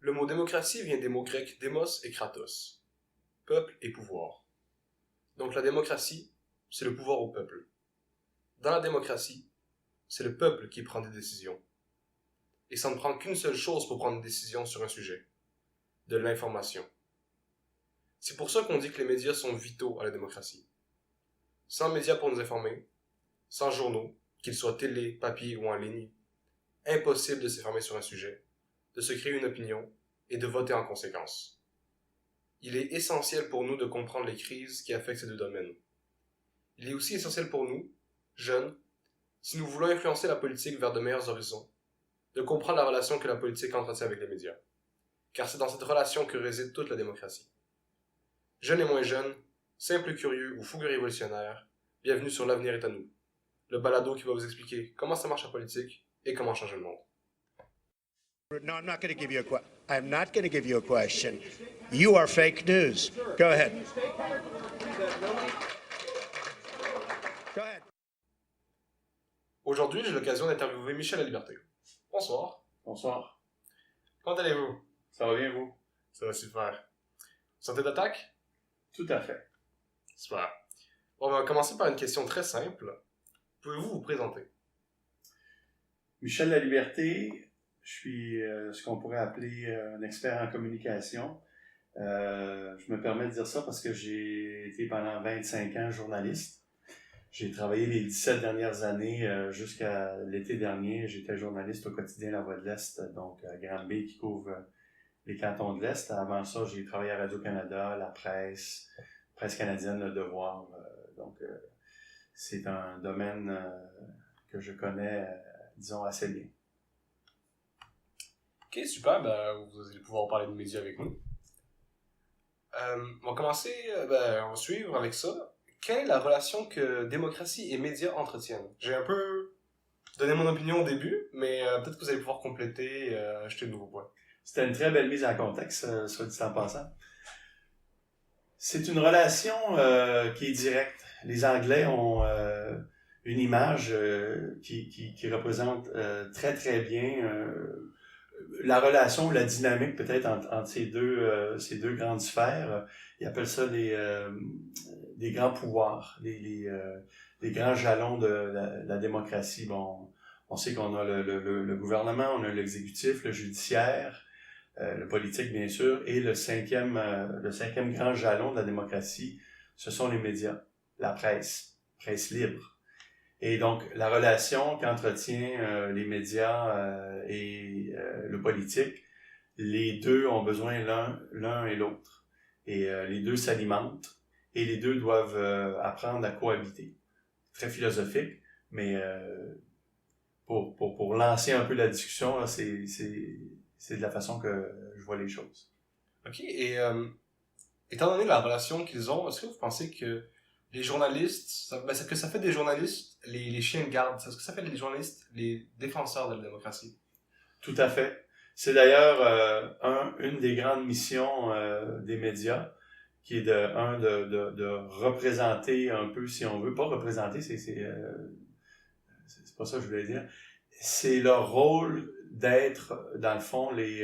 Le mot démocratie vient des mots grecs démos et kratos, peuple et pouvoir. Donc la démocratie, c'est le pouvoir au peuple. Dans la démocratie, c'est le peuple qui prend des décisions. Et ça ne prend qu'une seule chose pour prendre une décision sur un sujet, de l'information. C'est pour ça qu'on dit que les médias sont vitaux à la démocratie. Sans médias pour nous informer, sans journaux, qu'ils soient télé, papier ou en ligne, impossible de s'informer sur un sujet, de se créer une opinion et de voter en conséquence. Il est essentiel pour nous de comprendre les crises qui affectent ces deux domaines. Il est aussi essentiel pour nous, jeunes, si nous voulons influencer la politique vers de meilleurs horizons, de comprendre la relation que la politique entretient avec les médias. Car c'est dans cette relation que réside toute la démocratie. Jeunes et moins jeunes, simples curieux ou fougueux révolutionnaires, bienvenue sur L'avenir est à nous, le balado qui va vous expliquer comment ça marche la politique et comment changer le monde. No, I'm not going to give you a question. You are fake news. Go ahead. Go ahead. Aujourd'hui, j'ai l'occasion d'interviewer Michel Laliberté. Bonsoir. Bonsoir. Comment allez-vous? Ça va bien, vous? Ça va super. Santé d'attaque? Tout à fait. Super. Bon, on va commencer par une question très simple. Pouvez-vous vous présenter? Michel Laliberté, je suis ce qu'on pourrait appeler un expert en communication. Je me permets de dire ça parce que j'ai été pendant 25 ans journaliste. J'ai travaillé les 17 dernières années jusqu'à l'été dernier. J'étais journaliste au quotidien La Voix de l'Est, donc à Granby qui couvre les cantons de l'Est. Avant ça, j'ai travaillé à Radio-Canada, la presse canadienne, Le Devoir. Donc, c'est un domaine que je connais, disons, assez bien. Ok, super. Vous allez pouvoir parler de médias avec nous. On va commencer, on va suivre avec ça. Quelle est la relation que démocratie et médias entretiennent? J'ai un peu donné mon opinion au début, mais peut-être que vous allez pouvoir compléter et ajouter de nouveaux points. C'était une très belle mise en contexte, soit dit en passant. C'est une relation qui est directe. Les Anglais ont une image qui représente très très bien la relation, la dynamique peut-être entre ces deux grandes sphères. Ils appellent ça des grands pouvoirs, les grands jalons de la démocratie. Bon, on sait qu'on a le gouvernement, on a l'exécutif, le judiciaire, le politique bien sûr, et le cinquième grand jalon de la démocratie, ce sont les médias, la presse libre. Et donc, la relation qu'entretient les médias et le politique, les deux ont besoin l'un et l'autre. Et les deux s'alimentent et les deux doivent apprendre à cohabiter. Très philosophique, mais pour lancer un peu la discussion, là, c'est de la façon que je vois les choses. Ok, et étant donné la relation qu'ils ont, est-ce que vous pensez que les journalistes, que ça fait des journalistes les chiens de garde? Est-ce que ça fait des journalistes les défenseurs de la démocratie? Tout à fait. C'est d'ailleurs une des grandes missions des médias, qui est de représenter un peu, si on veut, pas représenter, c'est pas ça que je voulais dire. C'est leur rôle d'être, dans le fond, les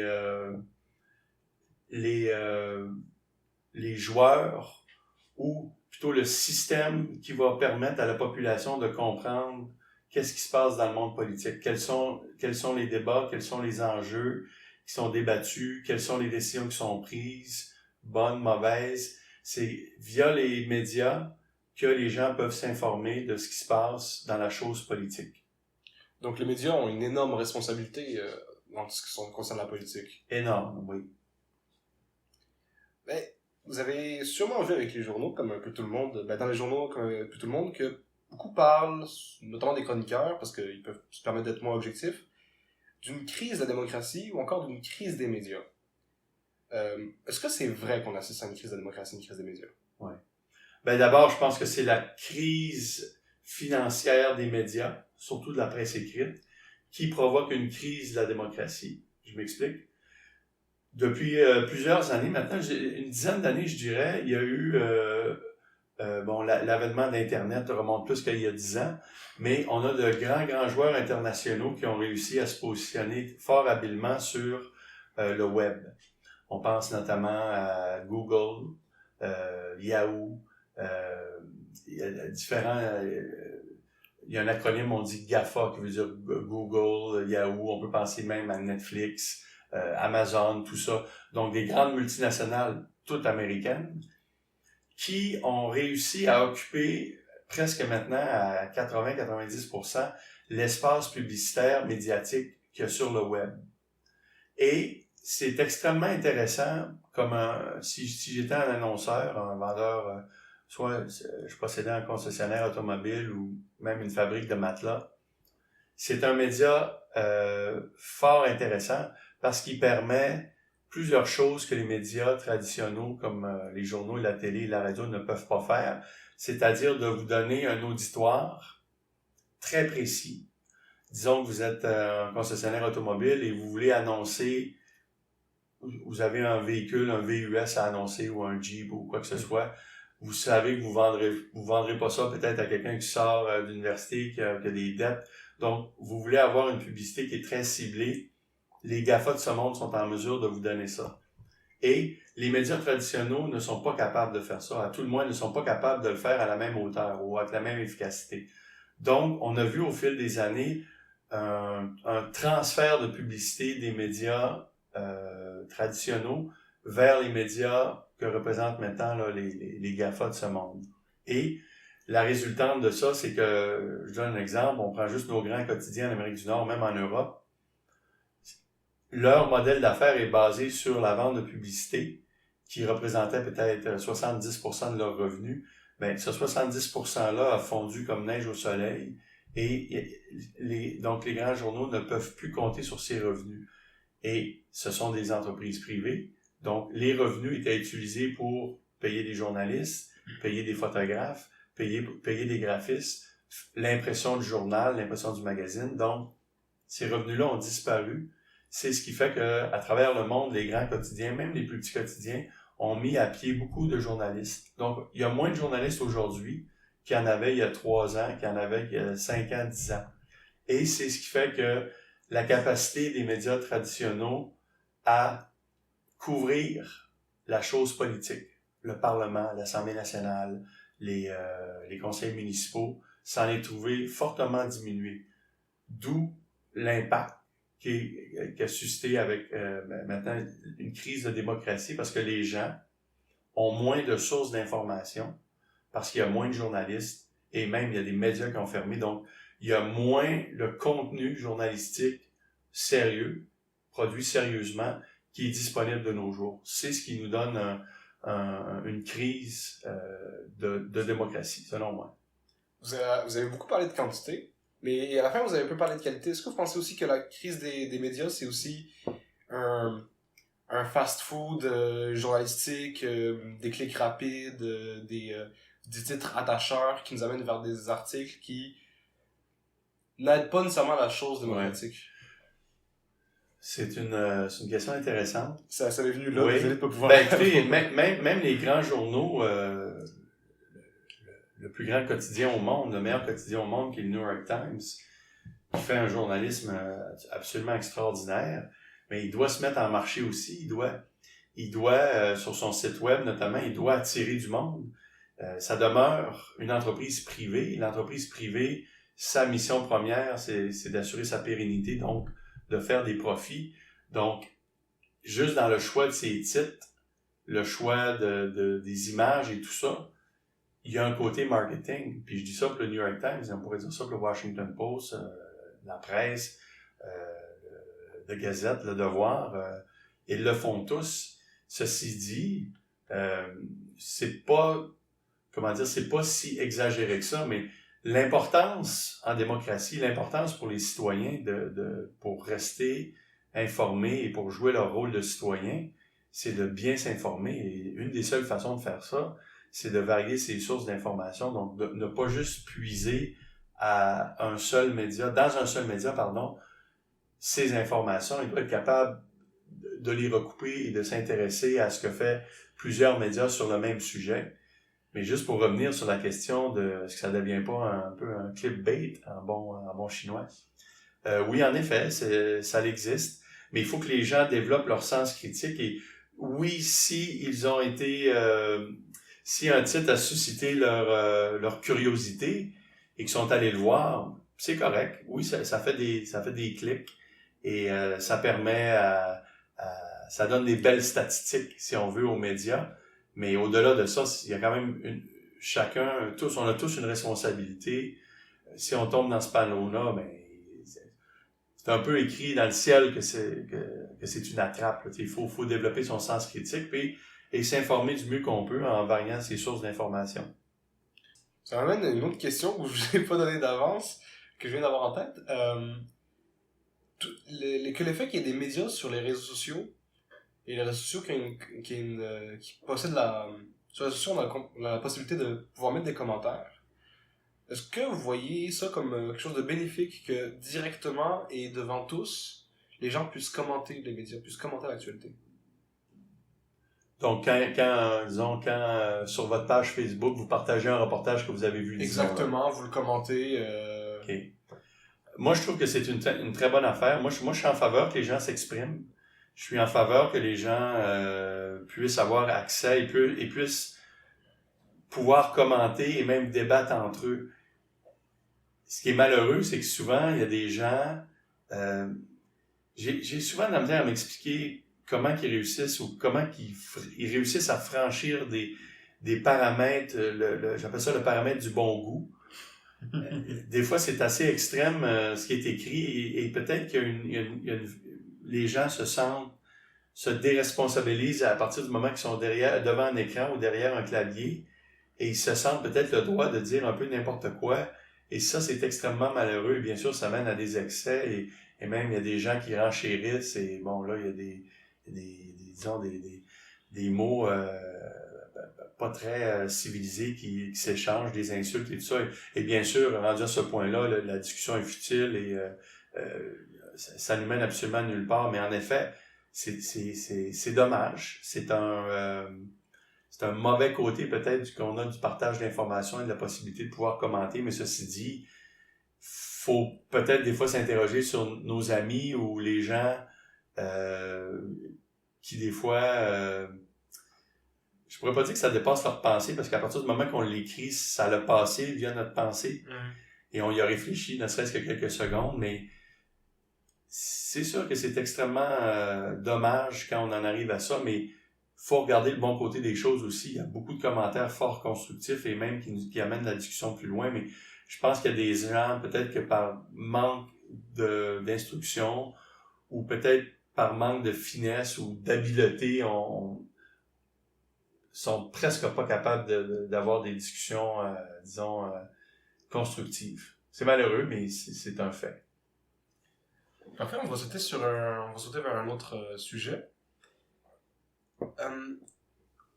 joueurs ou plutôt le système qui va permettre à la population de comprendre qu'est-ce qui se passe dans le monde politique, quels sont les débats, quels sont les enjeux qui sont débattus, quelles sont les décisions qui sont prises, bonnes, mauvaises. C'est via les médias que les gens peuvent s'informer de ce qui se passe dans la chose politique. Donc les médias ont une énorme responsabilité dans ce qui concerne la politique. Énorme, oui. Vous avez sûrement vu avec les journaux, comme un peu tout le monde, dans les journaux, comme un peu tout le monde, que beaucoup parlent, notamment des chroniqueurs, parce qu'ils peuvent se permettre d'être moins objectifs, d'une crise de la démocratie ou encore d'une crise des médias. Est-ce que c'est vrai qu'on assiste à une crise de la démocratie, une crise des médias? Oui. D'abord, je pense que c'est la crise financière des médias, surtout de la presse écrite, qui provoque une crise de la démocratie. Je m'explique. Depuis plusieurs années maintenant, une dizaine d'années, je dirais, il y a eu l'avènement d'Internet remonte plus qu'il y a 10 ans, mais on a de grands joueurs internationaux qui ont réussi à se positionner fort habilement sur le web. On pense notamment à Google, Yahoo, il y a différents... il y a un acronyme, on dit GAFA, qui veut dire Google, Yahoo, on peut penser même à Netflix, Amazon, tout ça. Donc, des grandes multinationales, toutes américaines, qui ont réussi à occuper presque maintenant à 80-90% l'espace publicitaire médiatique qu'il y a sur le web. Et c'est extrêmement intéressant, comme si j'étais un annonceur, un vendeur, soit je possédais un concessionnaire automobile ou même une fabrique de matelas. C'est un média fort intéressant parce qu'il permet plusieurs choses que les médias traditionnels comme les journaux, la télé et la radio ne peuvent pas faire, c'est-à-dire de vous donner un auditoire très précis. Disons que vous êtes un concessionnaire automobile et vous voulez annoncer, vous avez un véhicule, un VUS à annoncer ou un Jeep ou quoi que ce soit. Vous savez que vous vendrez pas ça peut-être à quelqu'un qui sort d'université, qui a des dettes. Donc, vous voulez avoir une publicité qui est très ciblée. Les GAFA de ce monde sont en mesure de vous donner ça. Et les médias traditionnels ne sont pas capables de faire ça. À tout le moins, ne sont pas capables de le faire à la même hauteur ou avec la même efficacité. Donc, on a vu au fil des années un transfert de publicité des médias traditionnels vers les médias que représentent maintenant là, les GAFA de ce monde. Et la résultante de ça, c'est que, je donne un exemple, on prend juste nos grands quotidiens en Amérique du Nord, même en Europe. Leur modèle d'affaires est basé sur la vente de publicité, qui représentait peut-être 70% de leurs revenus. Mais ce 70%-là a fondu comme neige au soleil, et donc les grands journaux ne peuvent plus compter sur ces revenus. Et ce sont des entreprises privées. Donc, les revenus étaient utilisés pour payer des journalistes, payer des photographes, payer des graphistes, l'impression du journal, l'impression du magazine. Donc, ces revenus-là ont disparu. C'est ce qui fait que, à travers le monde, les grands quotidiens, même les plus petits quotidiens, ont mis à pied beaucoup de journalistes. Donc, il y a moins de journalistes aujourd'hui qu'il y en avait il y a 3 ans, qu'il y en avait il y a 5 ans, 10 ans. Et c'est ce qui fait que la capacité des médias traditionnels à couvrir la chose politique, le Parlement, l'Assemblée nationale, les conseils municipaux, s'en est trouvé fortement diminué. D'où l'impact qui a suscité avec maintenant une crise de démocratie parce que les gens ont moins de sources d'information, parce qu'il y a moins de journalistes et même il y a des médias qui ont fermé. Donc, il y a moins le contenu journalistique sérieux, produit sérieusement, qui est disponible de nos jours. C'est ce qui nous donne une crise de démocratie, selon moi. Vous avez beaucoup parlé de quantité, mais à la fin, vous avez un peu parlé de qualité. Est-ce que vous pensez aussi que la crise des médias, c'est aussi un fast-food journalistique, des clics rapides, des titres attacheurs qui nous amènent vers des articles qui n'aident pas nécessairement la chose démocratique? Ouais. C'est une question intéressante. Ça m'est venu là, oui. Désolé de pas pouvoir... Ben, écoutez, même les grands journaux, le plus grand quotidien au monde, le meilleur quotidien au monde, qui est le New York Times, qui fait un journalisme absolument extraordinaire, mais il doit se mettre en marché aussi. Il doit sur son site web notamment, il doit attirer du monde. Ça demeure une entreprise privée. L'entreprise privée, sa mission première, c'est d'assurer sa pérennité, donc de faire des profits. Donc, juste dans le choix de ses titres, le choix des images et tout ça, il y a un côté marketing. Puis je dis ça pour le New York Times, on pourrait dire ça pour le Washington Post, la presse, la Gazette, le Devoir. Ils le font tous. Ceci dit, c'est pas si exagéré que ça, mais l'importance en démocratie, l'importance pour les citoyens pour rester informés et pour jouer leur rôle de citoyen, c'est de bien s'informer. Et une des seules façons de faire ça, c'est de varier ses sources d'information, donc de ne pas juste puiser dans un seul média, ces informations. Il doit être capable de les recouper et de s'intéresser à ce que fait plusieurs médias sur le même sujet. Mais juste pour revenir sur la question de est-ce que ça ne devient pas un peu un clickbait en bon chinois. Oui, en effet, ça existe. mais il faut que les gens développent leur sens critique. Et oui, si ils ont été... si un titre a suscité leur curiosité et qu'ils sont allés le voir, c'est correct. Oui, ça fait des clics et ça permet ça donne des belles statistiques, si on veut, aux médias. Mais au-delà de ça, il y a quand même on a tous une responsabilité. Si on tombe dans ce panneau-là, ben, c'est un peu écrit dans le ciel que c'est une attrape. Il faut développer son sens critique et s'informer du mieux qu'on peut en variant ses sources d'information. Ça m'amène à une autre question que je n'ai pas donnée d'avance, que je viens d'avoir en tête. Que l'effet qu'il y ait des médias sur les réseaux sociaux, et les réseaux sociaux qui possèdent sur les réseaux sociaux, on a la possibilité de pouvoir mettre des commentaires. Est-ce que vous voyez ça comme quelque chose de bénéfique, que directement et devant tous, les gens puissent commenter les médias, puissent commenter l'actualité? Donc, quand sur votre page Facebook, vous partagez un reportage que vous avez vu. Exactement, vous le commentez. OK. Moi, je trouve que c'est une très bonne affaire. Moi, je suis en faveur que les gens s'expriment. Je suis en faveur que les gens puissent avoir accès et puissent pouvoir commenter et même débattre entre eux. Ce qui est malheureux, c'est que souvent, il y a des gens... j'ai souvent de la misère à m'expliquer comment ils réussissent ou comment ils réussissent à franchir des paramètres, j'appelle ça le paramètre du bon goût. Des fois, c'est assez extrême ce qui est écrit et peut-être les gens se déresponsabilisent à partir du moment qu'ils sont devant un écran ou derrière un clavier et ils se sentent peut-être le droit de dire un peu n'importe quoi. Et ça, c'est extrêmement malheureux. Et bien sûr, ça mène à des excès et même il y a des gens qui renchérissent et bon, là, il y a des mots pas très civilisés qui s'échangent, des insultes et tout ça. Et bien sûr, rendu à ce point-là, la discussion est futile et ça nous mène absolument nulle part. Mais en effet, c'est dommage. C'est un mauvais côté peut-être qu'on a du partage d'informations et de la possibilité de pouvoir commenter. Mais ceci dit, faut peut-être des fois s'interroger sur nos amis ou les gens qui des fois... je pourrais pas dire que ça dépasse leur pensée, parce qu'à partir du moment qu'on l'écrit, ça l'a passé via notre pensée. Et on y a réfléchi, ne serait-ce que quelques secondes, mais c'est sûr que c'est extrêmement dommage quand on en arrive à ça, mais faut regarder le bon côté des choses aussi. Il y a beaucoup de commentaires fort constructifs et même qui amènent la discussion plus loin, mais je pense qu'il y a des gens, peut-être que par manque d'instruction, ou peut-être par manque de finesse ou d'habileté, sont presque pas capables d'avoir des discussions, constructives. C'est malheureux, mais c'est un fait. Parfait, on va sauter vers un autre sujet.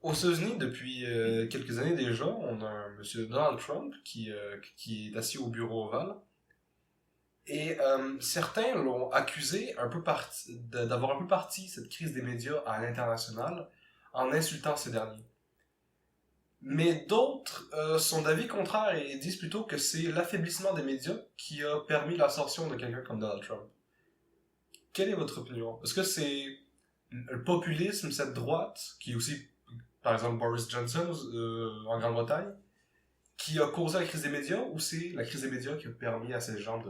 Aux États-Unis, depuis quelques années déjà, on a un monsieur Donald Trump qui est assis au bureau ovale. Et certains l'ont accusé d'avoir un peu parti cette crise des médias à l'international en insultant ces derniers. Mais d'autres sont d'avis contraire et disent plutôt que c'est l'affaiblissement des médias qui a permis l'ascension de quelqu'un comme Donald Trump. Quelle est votre opinion? Est-ce que c'est le populisme, cette droite, qui est aussi, par exemple, Boris Johnson en Grande-Bretagne, qui a causé la crise des médias, ou c'est la crise des médias qui a permis à ces gens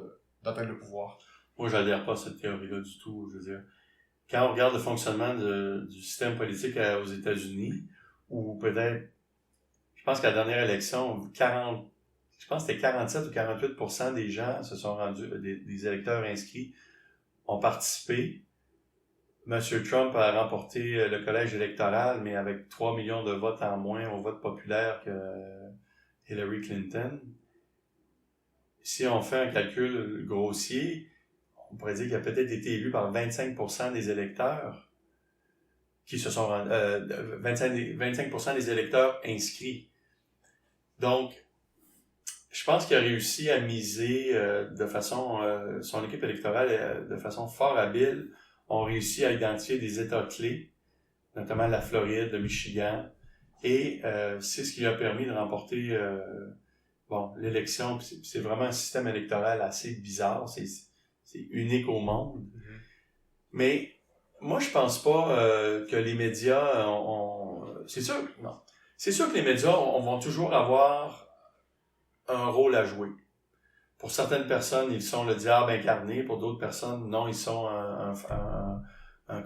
d'atteindre le pouvoir? Moi, j'adhère pas à cette théorie-là du tout. Je veux dire, quand on regarde le fonctionnement du système politique aux États-Unis, ou peut-être, je pense qu'à la dernière élection, je pense que c'était 47 ou 48% des gens se sont rendus, des électeurs inscrits, ont participé. M. Trump a remporté le collège électoral, mais avec 3 millions de votes en moins au vote populaire que Hillary Clinton. Si on fait un calcul grossier, on pourrait dire qu'il a peut-être été élu par 25% des électeurs qui se sont 25% des électeurs inscrits. Donc, je pense qu'il a réussi à miser de façon, son équipe électorale de façon fort habile, ont réussi à identifier des États clés, notamment la Floride, le Michigan, et c'est ce qui lui a permis de remporter l'élection. C'est vraiment un système électoral assez bizarre, c'est unique au monde. Mais moi, je pense pas que les médias c'est sûr, non. C'est sûr que les médias vont toujours avoir un rôle à jouer. Pour certaines personnes, ils sont le diable incarné. Pour d'autres personnes, non, ils sont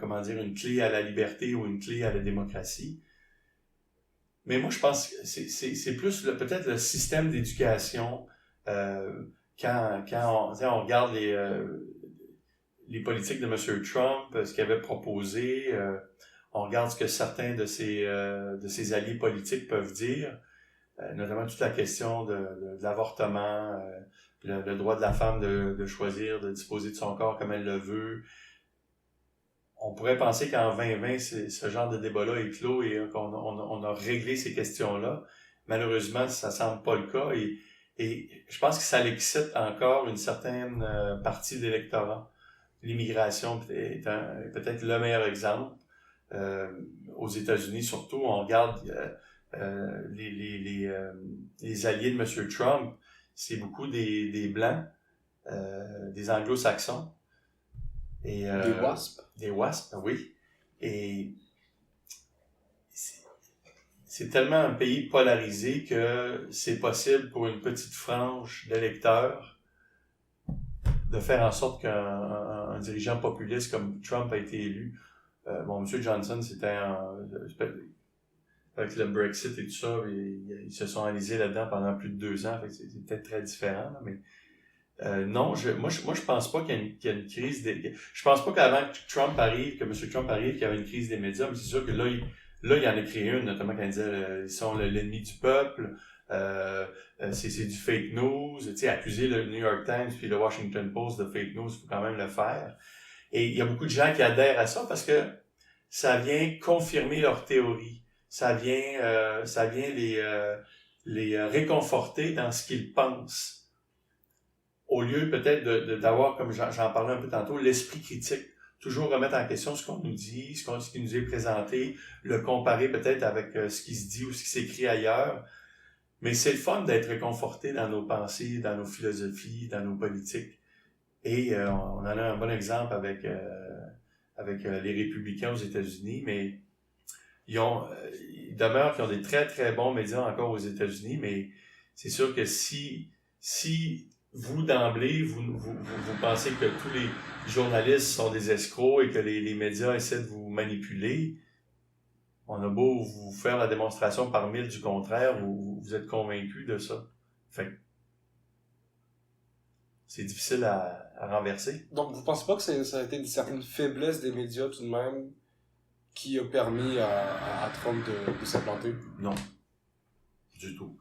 comment dire, une clé à la liberté ou une clé à la démocratie. Mais moi, je pense que c'est plus peut-être le système d'éducation. Quand on regarde les politiques de M. Trump, ce qu'il avait proposé, on regarde ce que certains de ses alliés politiques peuvent dire, notamment toute la question de l'avortement, le droit de la femme de choisir, de disposer de son corps comme elle le veut. On pourrait penser qu'en 2020, ce genre de débat-là est clos et qu'on a réglé ces questions-là. Malheureusement, ça semble pas le cas et je pense que ça l'excite encore une certaine partie de l'électorat. L'immigration est peut-être le meilleur exemple. Aux États-Unis, surtout, on regarde les alliés de M. Trump, c'est beaucoup des Blancs, des Anglo-Saxons. Et, Des WASP. Des WASP, oui. Et c'est tellement un pays polarisé que c'est possible pour une petite frange d'électeurs de faire en sorte qu'un dirigeant populiste comme Trump a été élu. M. Johnson, c'était avec le Brexit et tout ça, ils se sont enlisés là-dedans pendant plus de 2 ans, fait que c'est peut-être très différent, là, mais non, moi je pense pas qu'il y a une crise je pense pas qu'avant que M. Trump arrive, qu'il y avait une crise des médias, mais c'est sûr que là, il en a créé une, notamment quand il disait ils sont l'ennemi du peuple, c'est du fake news, tu sais, accuser le New York Times puis le Washington Post de fake news, il faut quand même le faire. Et il y a beaucoup de gens qui adhèrent à ça parce que ça vient confirmer leur théorie. Ça vient les réconforter dans ce qu'ils pensent. Au lieu peut-être d'avoir, comme j'en parlais un peu tantôt, l'esprit critique. Toujours remettre en question ce qu'on nous dit, ce qui nous est présenté, le comparer peut-être avec ce qui se dit ou ce qui s'écrit ailleurs. Mais c'est le fun d'être réconforté dans nos pensées, dans nos philosophies, dans nos politiques. Et on en a un bon exemple avec les républicains aux États-Unis, mais ils demeurent qu'ils ont des très très bons médias encore aux États-Unis, mais c'est sûr que si vous d'emblée vous pensez que tous les journalistes sont des escrocs et que les médias essaient de vous manipuler, on a beau vous faire la démonstration par 1000 du contraire, vous êtes convaincu de ça. Fait c'est difficile à renverser. Donc, vous pensez pas que ça a été une certaine faiblesse des médias tout de même qui a permis à Trump de s'implanter? Non, du tout.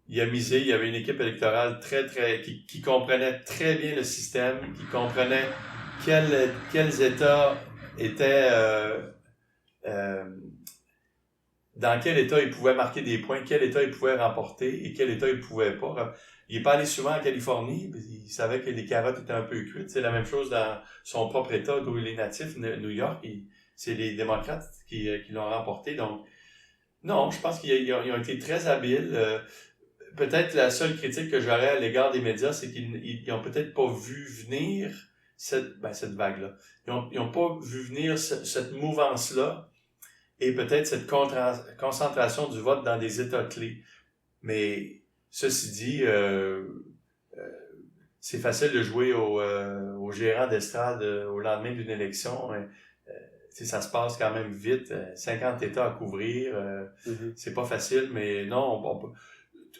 Il y avait une équipe électorale qui comprenait très bien le système, qui comprenait quels États étaient dans quel État ils pouvaient marquer des points, quel État ils pouvaient remporter et quel État ils pouvaient pas. Il est pas allé souvent en Californie, il savait que les carottes étaient un peu cuites. C'est la même chose dans son propre État d'où il est natif, New York. C'est les démocrates qui l'ont remporté. Donc, non, je pense qu'ils ont été très habiles. Peut-être la seule critique que j'aurais à l'égard des médias, c'est qu'ils ont peut-être pas vu venir cette vague-là. Ils ont pas vu venir cette mouvance-là et peut-être cette concentration du vote dans des États clés. Mais ceci dit, c'est facile de jouer au gérant d'estrade au lendemain d'une élection. Ça se passe quand même vite. 50 États à couvrir. C'est pas facile, mais non,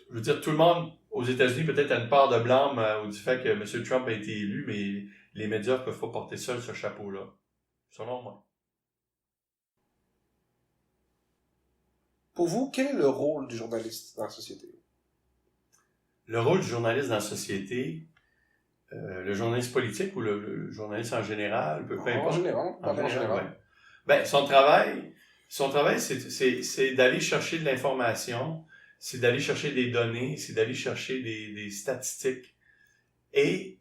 je veux dire, tout le monde aux États-Unis peut-être a une part de blâme du fait que M. Trump a été élu, mais les médias ne peuvent pas porter seuls ce chapeau-là, selon moi. Pour vous, quel est le rôle du journaliste dans la société? Le rôle du journaliste dans la société, le journaliste politique ou le journaliste en général, peu importe. En général. Ouais. Ben, son travail, c'est d'aller chercher de l'information, c'est d'aller chercher des données, c'est d'aller chercher des statistiques et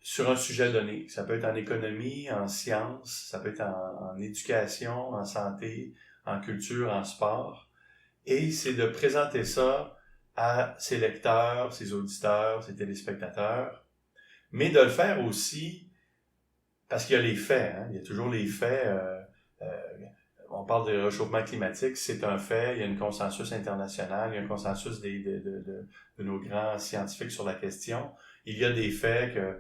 sur un sujet donné. Ça peut être en économie, en sciences, ça peut être en éducation, en santé, en culture, en sport. Et c'est de présenter ça à ses lecteurs, ses auditeurs, ses téléspectateurs, mais de le faire aussi parce qu'il y a les faits, hein? Il y a toujours les faits. On parle de réchauffement climatique, c'est un fait, il y a un consensus international, il y a un consensus de nos grands scientifiques sur la question. Il y a des faits que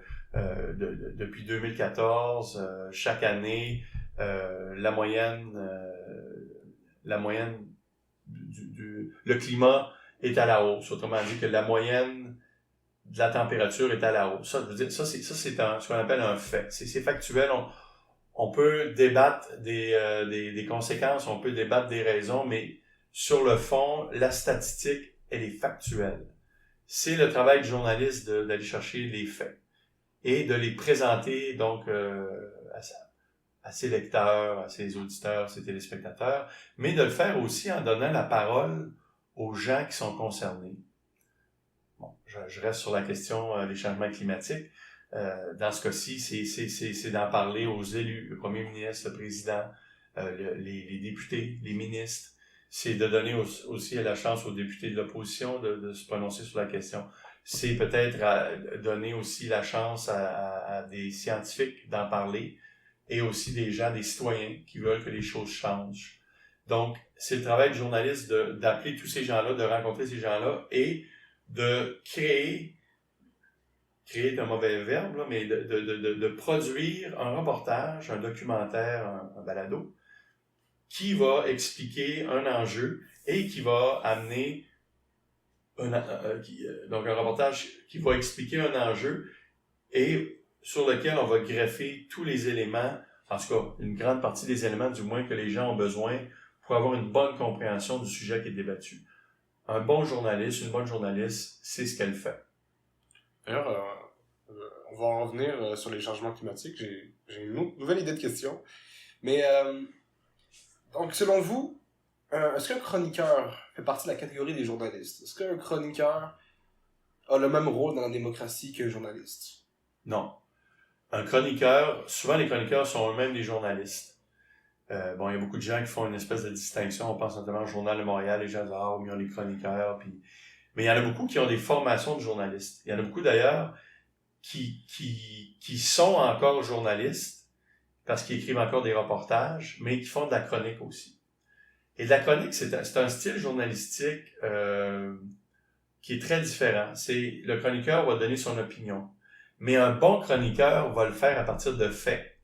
depuis 2014, chaque année, la moyenne le climat est à la hausse. Autrement dit que la moyenne de la température est à la hausse. Ça, je veux dire, ça c'est ce qu'on appelle un fait. C'est factuel. On peut débattre des conséquences, on peut débattre des raisons, mais sur le fond, la statistique, elle est factuelle. C'est le travail du journaliste d'aller chercher les faits et de les présenter donc à ses lecteurs, à ses auditeurs, à ses téléspectateurs, mais de le faire aussi en donnant la parole aux gens qui sont concernés. Bon, je reste sur la question des changements climatiques. Dans ce cas-ci, c'est d'en parler aux élus, le premier ministre, le président, les députés, les ministres. C'est de donner aussi la chance aux députés de l'opposition de se prononcer sur la question. C'est peut-être donner aussi la chance à des scientifiques d'en parler et aussi des gens, des citoyens qui veulent que les choses changent. Donc, c'est le travail du journaliste d'appeler tous ces gens-là, de rencontrer ces gens-là et de créer est un mauvais verbe, là, mais de produire un reportage, un documentaire, un balado, qui va expliquer un enjeu et qui va amener donc un reportage qui va expliquer un enjeu et sur lequel on va greffer tous les éléments, en tout cas une grande partie des éléments du moins que les gens ont besoin pour avoir une bonne compréhension du sujet qui est débattu. Un bon journaliste, une bonne journaliste, c'est ce qu'elle fait. D'ailleurs, on va en revenir sur les changements climatiques. J'ai une nouvelle idée de question. Mais, donc, selon vous, est-ce qu'un chroniqueur fait partie de la catégorie des journalistes? Est-ce qu'un chroniqueur a le même rôle dans la démocratie qu'un journaliste? Non. Un chroniqueur, souvent les chroniqueurs sont eux-mêmes des journalistes. Bon, il y a beaucoup de gens qui font une espèce de distinction. On pense notamment au Journal de Montréal. Les gens disent « Ah, ils ont des chroniqueurs. » Mais il y en a beaucoup qui ont des formations de journalistes. Il y en a beaucoup d'ailleurs qui sont encore journalistes parce qu'ils écrivent encore des reportages, mais qui font de la chronique aussi. Et de la chronique, c'est un style journalistique qui est très différent. Le chroniqueur va donner son opinion. Mais un bon chroniqueur va le faire à partir de faits.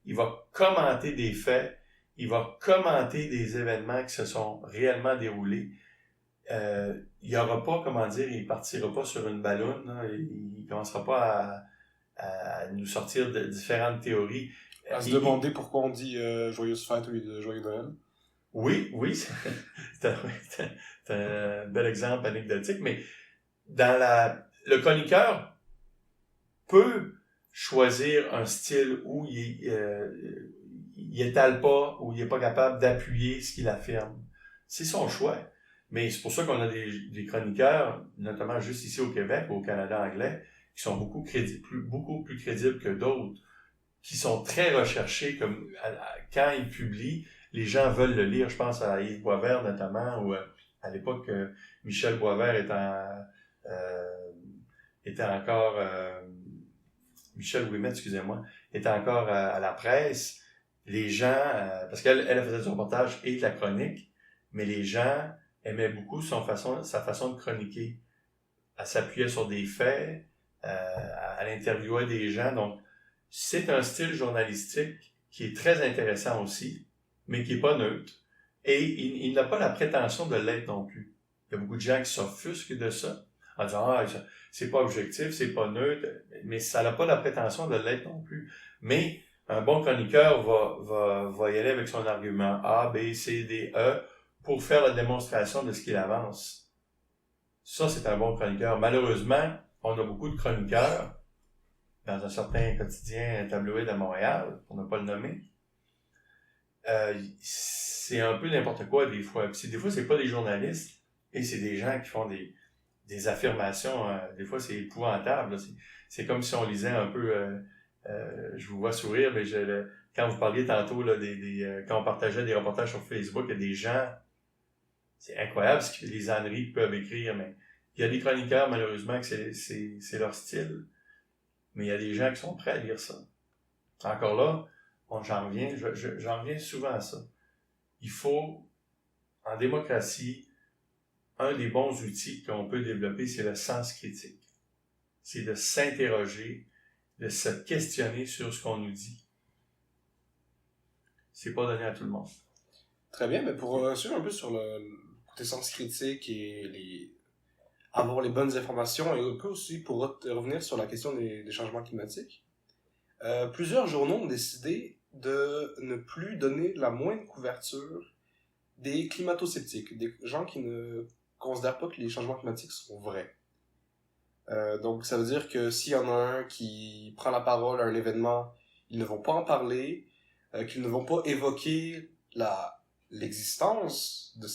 Il va commenter des faits. Il va commenter des événements qui se sont réellement déroulés. Il y aura pas, il partira pas sur une balloune, hein, il commencera pas à nous sortir de différentes théories. À se demander pourquoi on dit joyeuse fête au lieu de joyeux Noël. Oui, c'est un bel exemple anecdotique, mais le chroniqueur peut choisir un style où il étale pas, où il est pas capable d'appuyer ce qu'il affirme. C'est son choix. Mais c'est pour ça qu'on a des chroniqueurs, notamment juste ici au Québec, au Canada anglais, qui sont beaucoup plus crédibles que d'autres, qui sont très recherchés, comme quand ils publient, les gens veulent le lire. Je pense à Yves Boisvert notamment, ou à l'époque, Michel Boisvert était encore... Michel Ouimet, excusez-moi, était encore à la presse. Les gens, parce qu'elle faisait du reportage et de la chronique, mais les gens aimait beaucoup sa façon de chroniquer. Elle s'appuyait sur des faits, elle interviewait des gens. Donc, c'est un style journalistique qui est très intéressant aussi, mais qui est pas neutre. Et il n'a pas la prétention de l'être non plus. Il y a beaucoup de gens qui s'offusquent de ça, en disant « Ah, c'est pas objectif, c'est pas neutre », mais ça n'a pas la prétention de l'être non plus. Mais un bon chroniqueur va y aller avec son argument A, B, C, D, E, pour faire la démonstration de ce qu'il avance. Ça, c'est un bon chroniqueur. Malheureusement, on a beaucoup de chroniqueurs dans un certain quotidien tabloïd à Montréal, pour ne pas le nommer. C'est un peu n'importe quoi des fois. Puis des fois, c'est pas des journalistes, et c'est des gens qui font des affirmations. Des fois, c'est épouvantable. C'est comme si on lisait un peu... je vous vois sourire, mais quand vous parliez tantôt, là, quand on partageait des reportages sur Facebook, il y a des gens... C'est incroyable ce que les âneries peuvent écrire, mais il y a des chroniqueurs, malheureusement, que c'est leur style. Mais il y a des gens qui sont prêts à lire ça. encore là, j'en reviens souvent à ça. Il faut, en démocratie, un des bons outils qu'on peut développer, c'est le sens critique. C'est de s'interroger, de se questionner sur ce qu'on nous dit. C'est pas donné à tout le monde. Très bien, mais pour suivre un peu sur le côté sens critique et avoir les bonnes informations, et aussi pour revenir sur la question des changements climatiques, plusieurs journaux ont décidé de ne plus donner la moindre couverture des climato-sceptiques, des gens qui ne considèrent pas que les changements climatiques sont vrais. Donc ça veut dire que s'il y en a un qui prend la parole à un événement, ils ne vont pas en parler, qu'ils ne vont pas évoquer l'existence de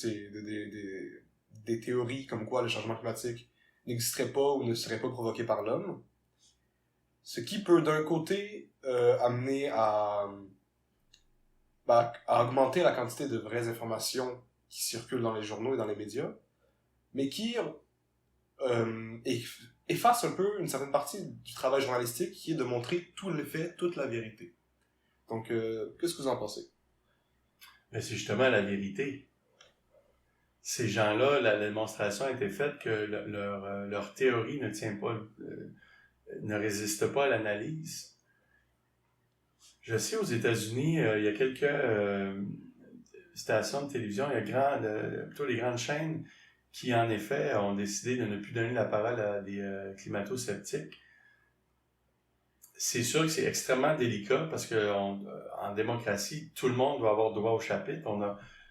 des théories comme quoi le changement climatique n'existerait pas ou ne serait pas provoqué par l'homme. Ce qui peut d'un côté amener à augmenter la quantité de vraies informations qui circulent dans les journaux et dans les médias, mais qui efface un peu une certaine partie du travail journalistique qui est de montrer tous les faits, toute la vérité. Donc, qu'est-ce que vous en pensez? Mais c'est justement la vérité. Ces gens-là, la démonstration a été faite que leur théorie ne tient pas, ne résiste pas à l'analyse. Je sais, aux États-Unis, il y a quelques stations de télévision, il y a plutôt les grandes chaînes qui, en effet, ont décidé de ne plus donner la parole à des climato-sceptiques. C'est sûr que c'est extrêmement délicat parce que en démocratie, tout le monde doit avoir droit au chapitre.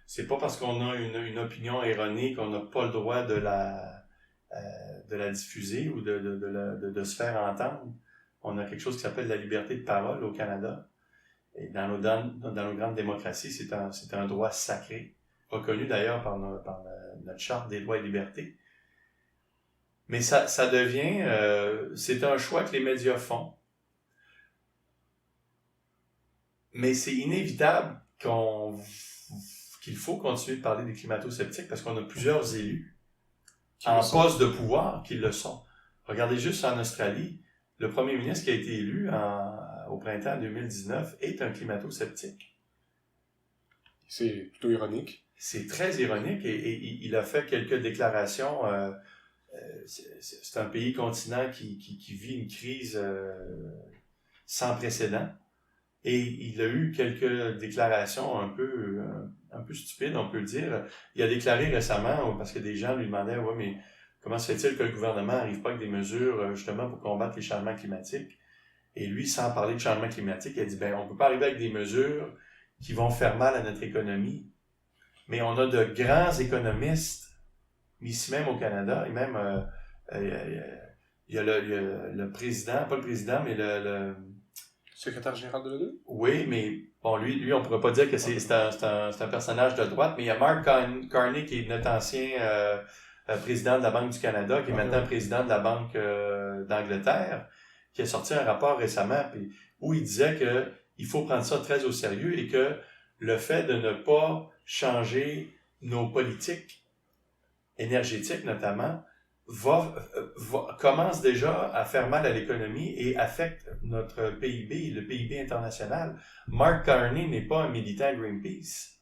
C'est pas parce qu'on a une opinion erronée qu'on n'a pas le droit de la diffuser ou de se faire entendre. On a quelque chose qui s'appelle la liberté de parole au Canada. Et dans nos grandes démocraties, c'est un droit sacré, reconnu d'ailleurs par notre charte des droits et libertés. Mais ça devient, c'est un choix que les médias font. Mais c'est inévitable qu'il faut continuer de parler des climato-sceptiques parce qu'on a plusieurs élus en poste de pouvoir qui le sont. Regardez juste en Australie, le premier ministre qui a été élu au printemps 2019 est un climato-sceptique. C'est plutôt ironique. C'est très ironique et il a fait quelques déclarations. C'est un pays continent qui vit une crise sans précédent. Et il a eu quelques déclarations un peu stupides, on peut le dire. Il a déclaré récemment, parce que des gens lui demandaient « Ouais, mais comment se fait-il que le gouvernement n'arrive pas avec des mesures justement pour combattre les changements climatiques? » Et lui, sans parler de changement climatique, il a dit « Ben, on peut pas arriver avec des mesures qui vont faire mal à notre économie. Mais on a de grands économistes, ici même au Canada, et même il y a le président, pas le président, mais le secrétaire général de l'ONU? Oui, mais bon, lui, on pourrait pas dire que c'est un personnage de droite, mais il y a Mark Carney qui est notre ancien président de la Banque du Canada, qui est maintenant président de la Banque d'Angleterre, qui a sorti un rapport récemment où il disait que il faut prendre ça très au sérieux et que le fait de ne pas changer nos politiques énergétiques notamment commence déjà à faire mal à l'économie et affecte notre PIB, le PIB international. Mark Carney n'est pas un militant Greenpeace.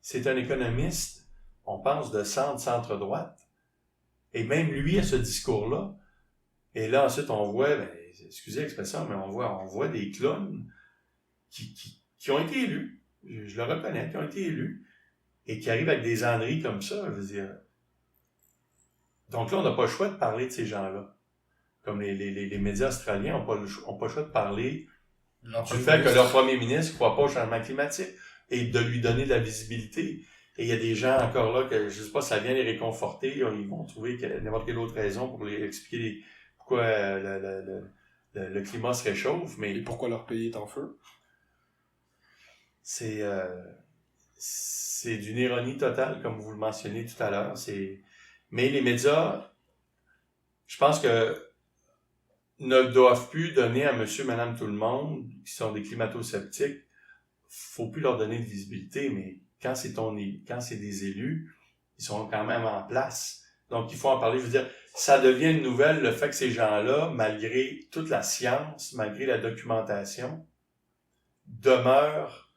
C'est un économiste, on pense, de centre-droite. Et même lui a ce discours-là. Et là, ensuite, on voit, excusez l'expression, mais on voit des clowns qui ont été élus, je le reconnais, qui ont été élus, et qui arrivent avec des âneries comme ça, je veux dire. Donc là, on n'a pas le choix de parler de ces gens-là. Comme les médias australiens n'ont pas le choix de parler du fait que leur premier ministre ne croit pas au changement climatique et de lui donner de la visibilité. Et il y a des gens encore là que, je ne sais pas, ça vient les réconforter. Ils vont trouver n'importe quelle autre raison pour les expliquer pourquoi le climat se réchauffe. Mais et pourquoi leur pays est en feu? C'est d'une ironie totale, comme vous le mentionnez tout à l'heure. Mais les médias, je pense que ne doivent plus donner à monsieur, madame, tout le monde, qui sont des climato-sceptiques, faut plus leur donner de visibilité, mais quand c'est des élus, ils sont quand même en place. Donc, il faut en parler. Je veux dire, ça devient une nouvelle, le fait que ces gens-là, malgré toute la science, malgré la documentation, demeurent,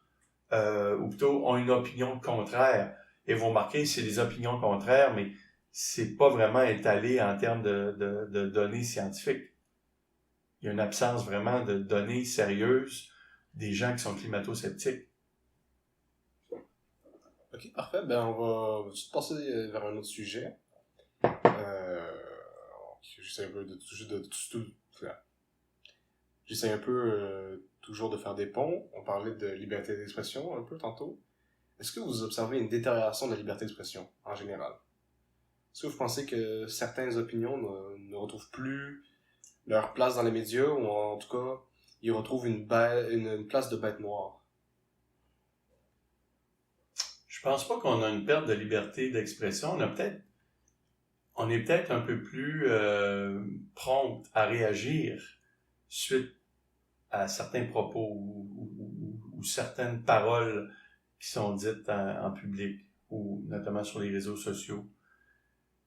ou plutôt ont une opinion contraire. Et vous remarquez, c'est des opinions contraires, mais c'est pas vraiment étalé en termes de données scientifiques. Il y a une absence vraiment de données sérieuses des gens qui sont climato-sceptiques. Ok, parfait. Ben, on va tout de suite passer vers un autre sujet. J'essaie un peu J'essaie un peu toujours de faire des ponts. On parlait de liberté d'expression un peu tantôt. Est-ce que vous observez une détérioration de la liberté d'expression en général? Est-ce que vous pensez que certaines opinions ne retrouvent plus leur place dans les médias, ou en tout cas, ils retrouvent une place de bête noire? Je pense pas qu'on a une perte de liberté d'expression. On est peut-être un peu plus prompt à réagir suite à certains propos ou certaines paroles qui sont dites en public, ou notamment sur les réseaux sociaux.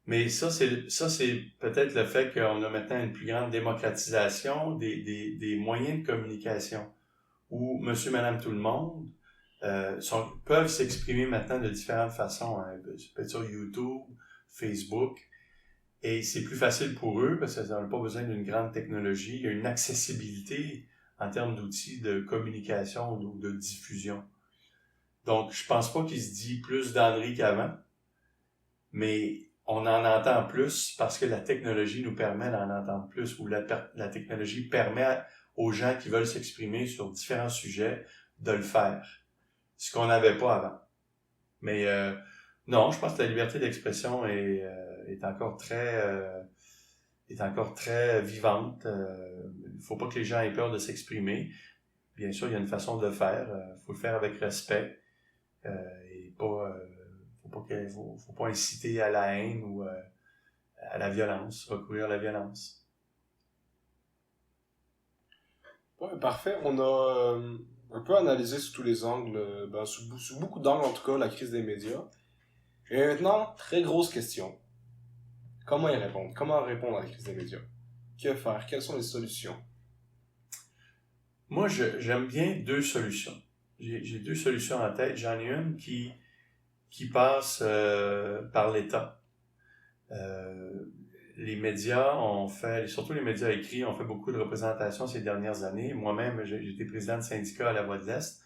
Mais ça, c'est peut-être le fait qu'on a maintenant une plus grande démocratisation des moyens de communication, où monsieur, madame, tout le monde peuvent s'exprimer maintenant de différentes façons. Hein. Ça peut être sur YouTube, Facebook, et c'est plus facile pour eux parce qu'ils n'ont pas besoin d'une grande technologie. Il y a une accessibilité en termes d'outils de communication ou de diffusion. Donc, je pense pas qu'il se dit plus d'âneries qu'avant, mais on en entend plus parce que la technologie nous permet d'en entendre plus, ou la technologie permet aux gens qui veulent s'exprimer sur différents sujets de le faire, ce qu'on n'avait pas avant. Mais non, je pense que la liberté d'expression est encore très vivante. Il faut pas que les gens aient peur de s'exprimer. Bien sûr, il y a une façon de le faire. Faut le faire avec respect. Et pas, faut pas inciter à la haine ou à la violence, recourir à la violence. Ouais, parfait. On a un peu analysé sous tous les angles, sous beaucoup d'angles en tout cas, la crise des médias. Et maintenant, très grosse question. Comment y répondre? Comment répondre à la crise des médias? Que faire? Quelles sont les solutions? Moi, j'aime bien deux solutions. J'ai deux solutions en tête. J'en ai une qui passe par l'État. Les médias surtout les médias écrits, ont fait beaucoup de représentations ces dernières années. Moi-même, j'étais président de syndicat à la Voix de l'Est.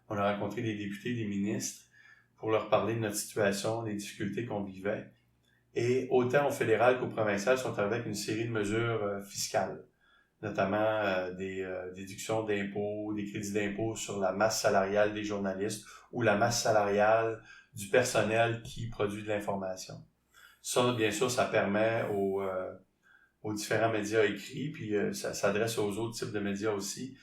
On a rencontré des députés, des ministres, pour leur parler de notre situation, des difficultés qu'on vivait. Et autant au fédéral qu'au provincial, sont arrivés avec une série de mesures fiscales, notamment des déductions d'impôts, des crédits d'impôts sur la masse salariale des journalistes ou la masse salariale du personnel qui produit de l'information. Ça, bien sûr, ça permet aux différents médias écrits, puis ça s'adresse aux autres types de médias aussi,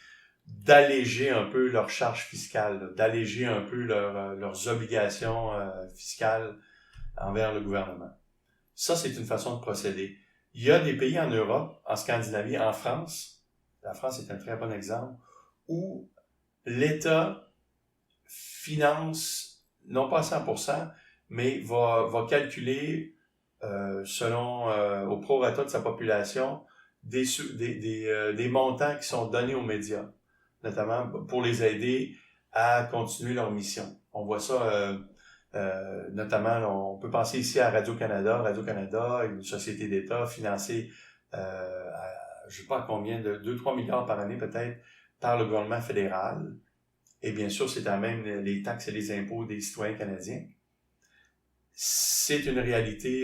d'alléger un peu leurs charges fiscales, d'alléger un peu leurs obligations fiscales envers le gouvernement. Ça, c'est une façon de procéder. Il y a des pays en Europe, en Scandinavie, en France, la France est un très bon exemple, où l'État finance, non pas à 100%, mais va calculer selon au prorata de sa population des montants qui sont donnés aux médias, notamment pour les aider à continuer leur mission. On voit ça notamment, on peut penser ici à Radio-Canada. Radio-Canada, une société d'État financée je sais pas à combien, de 2-3 milliards par année peut-être, par le gouvernement fédéral. Et bien sûr, c'est à même les taxes et les impôts des citoyens canadiens. C'est une réalité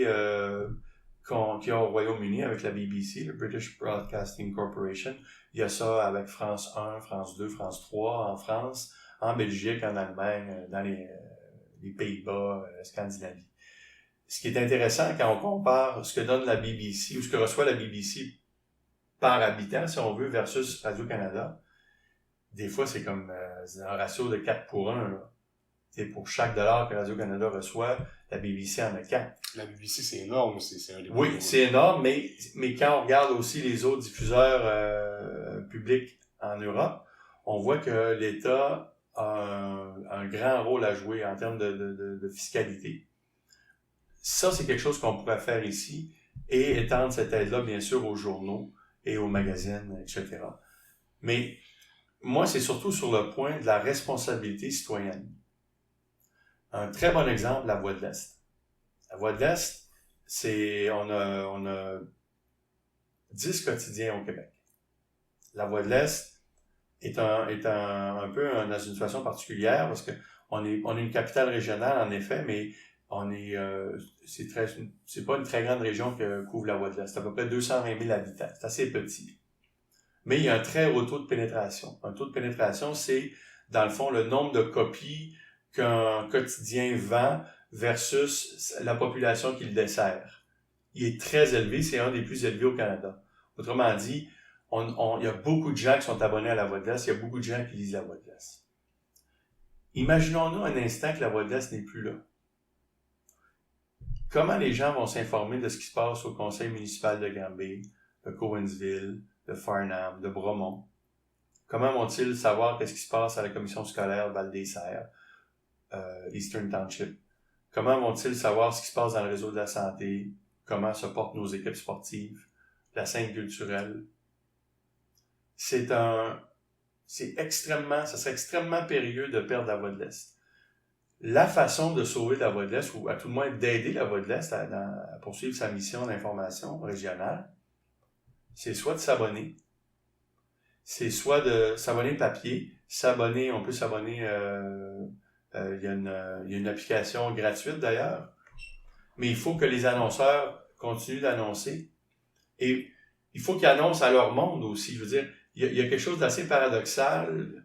qu'il y a au Royaume-Uni avec la BBC, le British Broadcasting Corporation. Il y a ça avec France 1, France 2, France 3 en France, en Belgique, en Allemagne, dans les Pays-Bas, Scandinavie. Ce qui est intéressant quand on compare ce que donne la BBC ou ce que reçoit la BBC par habitant, si on veut, versus Radio-Canada, des fois c'est comme un ratio de 4:1. Là. C'est pour chaque dollar que Radio-Canada reçoit, la BBC en a 4. La BBC, c'est énorme. C'est un des Oui, c'est énorme, mais quand on regarde aussi les autres diffuseurs publics en Europe, on voit que l'État a un grand rôle à jouer en termes de fiscalité. Ça, c'est quelque chose qu'on pourrait faire ici et étendre cette aide-là, bien sûr, aux journaux et aux magazines, etc. Mais moi, c'est surtout sur le point de la responsabilité citoyenne. Un très bon exemple, la Voix de l'Est. La Voix de l'Est, on a 10 quotidiens au Québec. La Voix de l'Est est un peu dans une situation particulière parce que on est une capitale régionale, en effet, mais c'est pas une très grande région que couvre la Voix de l'Est. C'est à peu près 220 000 habitants. C'est assez petit. Mais il y a un très haut taux de pénétration. Un taux de pénétration, c'est, dans le fond, le nombre de copies qu'un quotidien vend versus la population qu'il dessert. Il est très élevé, c'est un des plus élevés au Canada. Autrement dit, il y a beaucoup de gens qui sont abonnés à la Voix de l'Est, il y a beaucoup de gens qui lisent la Voix de l'Est. Imaginons-nous un instant que la Voix de l'Est n'est plus là. Comment les gens vont s'informer de ce qui se passe au conseil municipal de Granby, de Cowansville, de Farnham, de Bromont? Comment vont-ils savoir qu'est-ce qui se passe à la commission scolaire Val-des-Serres, Eastern Township? Comment vont-ils savoir ce qui se passe dans le réseau de la santé? Comment se portent nos équipes sportives? La scène culturelle? Ça serait extrêmement périlleux de perdre la Voix de l'Est. La façon de sauver la Voix de l'Est, ou à tout le moins d'aider la Voix de l'Est à poursuivre sa mission d'information régionale, c'est soit de s'abonner, c'est soit de s'abonner papier, on peut s'abonner, il y a une application gratuite d'ailleurs, mais il faut que les annonceurs continuent d'annoncer, et il faut qu'ils annoncent à leur monde aussi. Je veux dire, il y a quelque chose d'assez paradoxal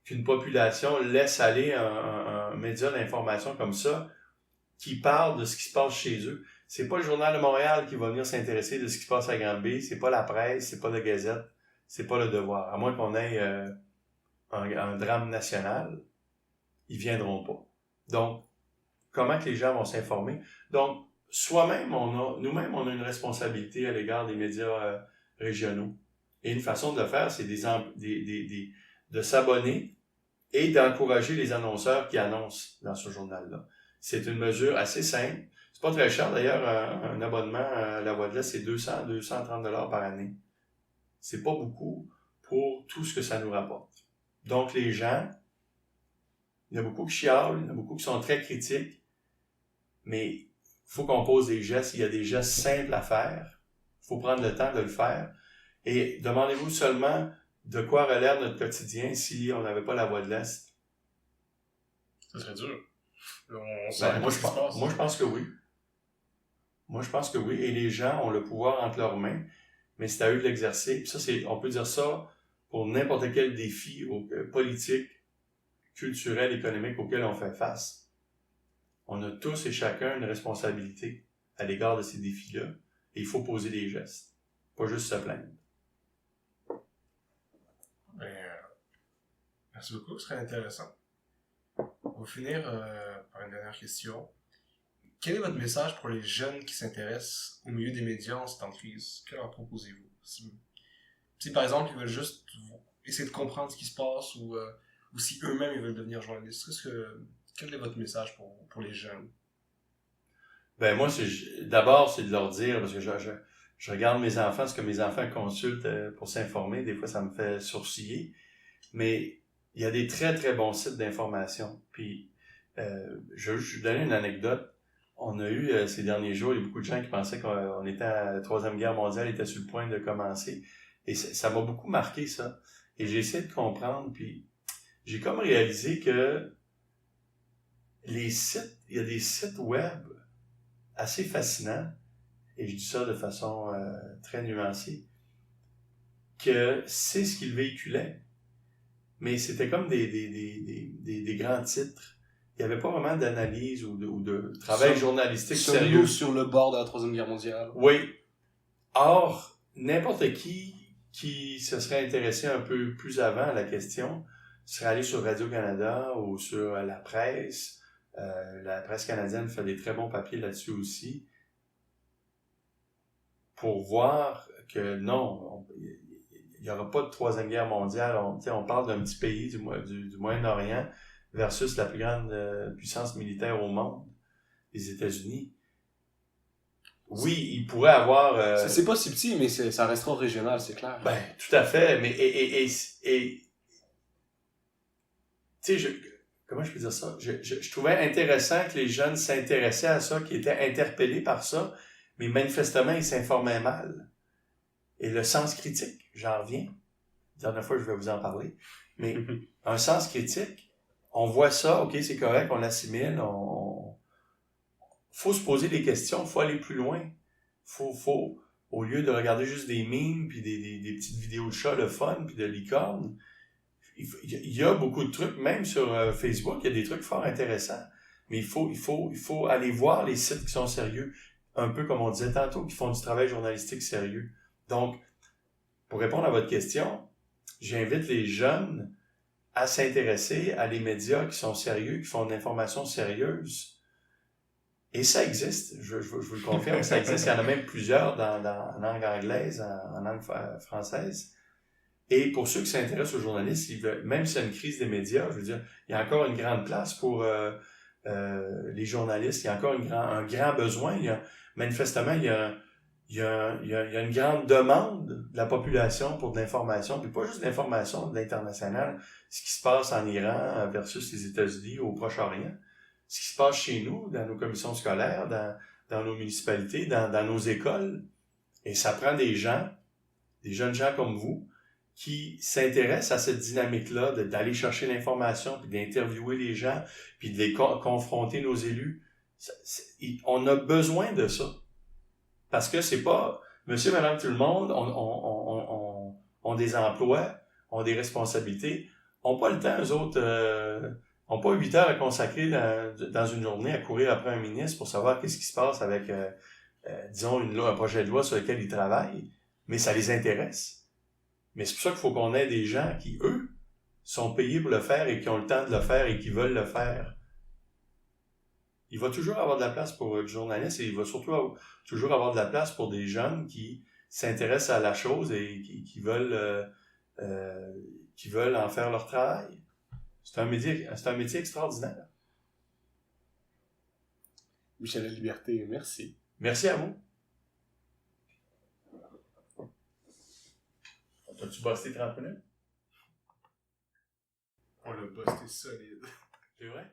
qu'une population laisse aller un média d'information comme ça, qui parle de ce qui se passe chez eux. C'est pas le Journal de Montréal qui va venir s'intéresser de ce qui se passe à Granby, c'est pas la presse, c'est pas la Gazette, c'est pas le Devoir. À moins qu'on ait un drame national, ils viendront pas. Donc, comment que les gens vont s'informer? Donc, nous-mêmes, on a une responsabilité à l'égard des médias régionaux. Et une façon de le faire, c'est de s'abonner et d'encourager les annonceurs qui annoncent dans ce journal-là. C'est une mesure assez simple. C'est pas très cher d'ailleurs, un abonnement à la Voix de l'Est, c'est 230 $ par année. C'est pas beaucoup pour tout ce que ça nous rapporte. Donc les gens, il y en a beaucoup qui chialent, il y en a beaucoup qui sont très critiques, mais il faut qu'on pose des gestes. Il y a des gestes simples à faire. Il faut prendre le temps de le faire. Et demandez-vous seulement de quoi relève notre quotidien si on n'avait pas la Voix de l'Est. Ça serait dur. Moi, je pense que oui. Moi, je pense que oui. Et les gens ont le pouvoir entre leurs mains, mais c'est à eux de l'exercer. Puis ça, on peut dire ça pour n'importe quel défi politique, culturel, économique auquel on fait face. On a tous et chacun une responsabilité à l'égard de ces défis-là. Et il faut poser des gestes. Pas juste se plaindre. Merci beaucoup, ce serait intéressant. On va finir par une dernière question. Quel est votre message pour les jeunes qui s'intéressent au milieu des médias en ce temps de crise? Que leur proposez-vous? Si par exemple, ils veulent juste essayer de comprendre ce qui se passe ou si eux-mêmes ils veulent devenir journalistes, quel est votre message pour les jeunes? Ben moi, d'abord, c'est de leur dire, parce que je regarde mes enfants, ce que mes enfants consultent pour s'informer. Des fois, ça me fait sourciller. Mais il y a des très, très bons sites d'information. Puis, je vais vous donner une anecdote. On a eu, ces derniers jours, il y a beaucoup de gens qui pensaient qu'on était à la Troisième Guerre mondiale, était sur le point de commencer. Et ça m'a beaucoup marqué, ça. Et j'ai essayé de comprendre, puis j'ai comme réalisé que il y a des sites web assez fascinants, et je dis ça de façon très nuancée, que c'est ce qu'ils véhiculaient. Mais c'était comme des grands titres. Il n'y avait pas vraiment d'analyse ou de travail journalistique sérieux. Sur le bord de la Troisième Guerre mondiale. Oui. Or, n'importe qui se serait intéressé un peu plus avant à la question serait allé sur Radio-Canada ou sur la presse. La presse canadienne fait des très bons papiers là-dessus aussi. Pour voir que non, il n'y aura pas de Troisième Guerre mondiale. On parle d'un petit pays du Moyen-Orient versus la plus grande puissance militaire au monde, les États-Unis. Oui, il pourrait avoir... C'est pas si petit, mais ça restera régional, c'est clair. Ben, tout à fait. Mais et tu sais, comment je peux dire ça? Je trouvais intéressant que les jeunes s'intéressaient à ça, qu'ils étaient interpellés par ça, mais manifestement, ils s'informaient mal. Et le sens critique, j'en reviens. La dernière fois, je vais vous en parler. Mais un sens critique, on voit ça, OK, c'est correct, on l'assimile, faut se poser des questions, faut aller plus loin. Faut, au lieu de regarder juste des memes, puis des petites vidéos de chats, le fun, puis de licornes, il y a beaucoup de trucs, même sur Facebook, il y a des trucs fort intéressants. Mais il faut aller voir les sites qui sont sérieux. Un peu comme on disait tantôt, qui font du travail journalistique sérieux. Donc, pour répondre à votre question, j'invite les jeunes à s'intéresser à des médias qui sont sérieux, qui font de l'information sérieuse. Et ça existe, je vous le confirme, ça existe. Il y en a même plusieurs en langue anglaise, en langue française. Et pour ceux qui s'intéressent aux journalistes, même s'il y a une crise des médias, je veux dire, il y a encore une grande place pour les journalistes. Il y a encore un grand besoin. Manifestement, il y a une grande demande de la population pour de l'information, puis pas juste de l'information, de l'international, ce qui se passe en Iran versus les États-Unis au Proche-Orient, ce qui se passe chez nous, dans nos commissions scolaires, dans nos municipalités, dans nos écoles. Et ça prend des jeunes gens comme vous, qui s'intéressent à cette dynamique-là, d'aller chercher l'information, puis d'interviewer les gens, puis de les confronter nos élus. On a besoin de ça. Parce que c'est pas monsieur, madame, tout le monde ont des emplois, ont des responsabilités, ont pas le temps, eux autres, ont pas 8 heures à consacrer dans une journée à courir après un ministre pour savoir qu'est-ce qui se passe avec, disons, un projet de loi sur lequel ils travaillent, mais ça les intéresse. Mais c'est pour ça qu'il faut qu'on ait des gens qui, eux, sont payés pour le faire et qui ont le temps de le faire et qui veulent le faire. Il va toujours avoir de la place pour le journaliste et il va surtout toujours avoir de la place pour des jeunes qui s'intéressent à la chose et qui veulent en faire leur travail. C'est un métier extraordinaire. Michel Laliberté, merci. Merci à vous. As-tu bossé 30 minutes? On l'a bossé solide. C'est vrai?